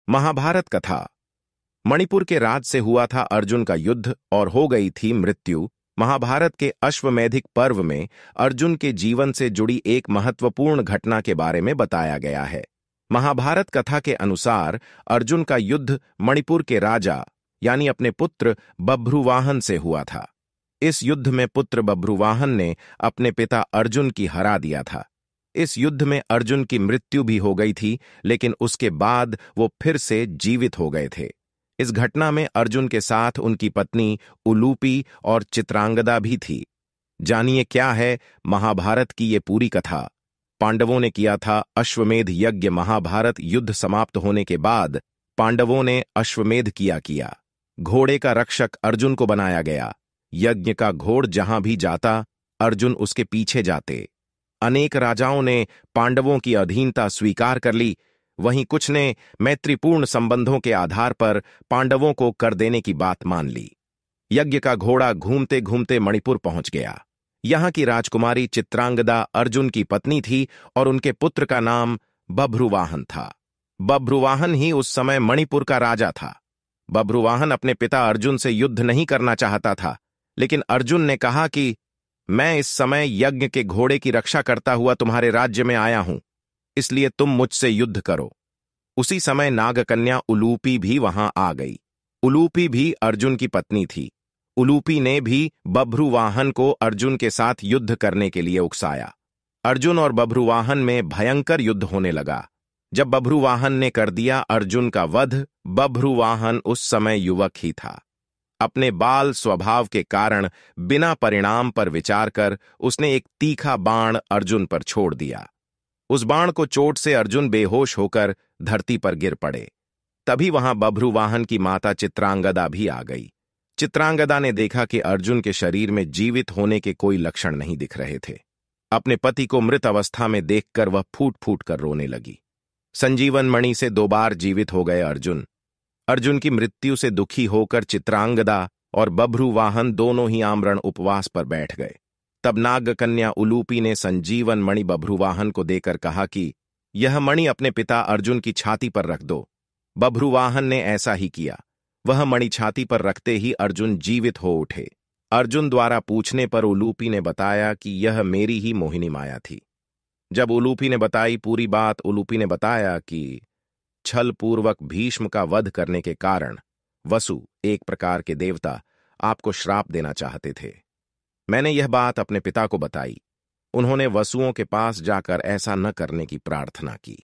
महाभारत कथा। मणिपुर के राज से हुआ था अर्जुन का युद्ध और हो गई थी मृत्यु। महाभारत के अश्वमेधिक पर्व में अर्जुन के जीवन से जुड़ी एक महत्वपूर्ण घटना के बारे में बताया गया है। महाभारत कथा के अनुसार अर्जुन का युद्ध मणिपुर के राजा यानी अपने पुत्र बभ्रुवाहन से हुआ था। इस युद्ध में पुत्र बभ्रुवाहन ने अपने पिता अर्जुन की हरा दिया था। इस युद्ध में अर्जुन की मृत्यु भी हो गई थी, लेकिन उसके बाद वो फिर से जीवित हो गए थे। इस घटना में अर्जुन के साथ उनकी पत्नी उलूपी और चित्रांगदा भी थी। जानिए क्या है महाभारत की ये पूरी कथा। पांडवों ने किया था अश्वमेध यज्ञ। महाभारत युद्ध समाप्त होने के बाद पांडवों ने अश्वमेध किया। घोड़े का रक्षक अर्जुन को बनाया गया। यज्ञ का घोड़ जहां भी जाता अर्जुन उसके पीछे जाते। अनेक राजाओं ने पांडवों की अधीनता स्वीकार कर ली, वहीं कुछ ने मैत्रीपूर्ण संबंधों के आधार पर पांडवों को कर देने की बात मान ली। यज्ञ का घोड़ा घूमते घूमते मणिपुर पहुंच गया। यहां की राजकुमारी चित्रांगदा अर्जुन की पत्नी थी और उनके पुत्र का नाम बभ्रुवाहन था। बभ्रुवाहन ही उस समय मणिपुर का राजा था। बभ्रुवाहन अपने पिता अर्जुन से युद्ध नहीं करना चाहता था, लेकिन अर्जुन ने कहा कि मैं इस समय यज्ञ के घोड़े की रक्षा करता हुआ तुम्हारे राज्य में आया हूं, इसलिए तुम मुझसे युद्ध करो। उसी समय नागकन्या उलूपी भी वहां आ गई। उलूपी भी अर्जुन की पत्नी थी। उलूपी ने भी बभ्रुवाहन को अर्जुन के साथ युद्ध करने के लिए उकसाया। अर्जुन और बभ्रुवाहन में भयंकर युद्ध होने लगा। जब बभ्रुवाहन ने कर दिया अर्जुन का वध, बभ्रुवाहन उस समय युवक ही था। अपने बाल स्वभाव के कारण बिना परिणाम पर विचार कर उसने एक तीखा बाण अर्जुन पर छोड़ दिया। उस बाण को चोट से अर्जुन बेहोश होकर धरती पर गिर पड़े। तभी वहां बभ्रुवाहन की माता चित्रांगदा भी आ गई। चित्रांगदा ने देखा कि अर्जुन के शरीर में जीवित होने के कोई लक्षण नहीं दिख रहे थे। अपने पति को मृत अवस्था में देखकर वह फूट फूट कर रोने लगी। संजीवन मणि से 2 बार जीवित हो गए अर्जुन। अर्जुन की मृत्यु से दुखी होकर चित्रांगदा और बभ्रुवाहन दोनों ही आमरण उपवास पर बैठ गए। तब नागकन्या उलूपी ने संजीवन मणि बभ्रुवाहन को देकर कहा कि यह मणि अपने पिता अर्जुन की छाती पर रख दो। बभ्रुवाहन ने ऐसा ही किया। वह मणि छाती पर रखते ही अर्जुन जीवित हो उठे। अर्जुन द्वारा पूछने पर उलूपी ने बताया कि यह मेरी ही मोहिनी माया थी। जब उलूपी ने बताई पूरी बात, उलूपी ने बताया कि छलपूर्वक भीष्म का वध करने के कारण वसु, एक प्रकार के देवता, आपको श्राप देना चाहते थे। मैंने यह बात अपने पिता को बताई। उन्होंने वसुओं के पास जाकर ऐसा न करने की प्रार्थना की।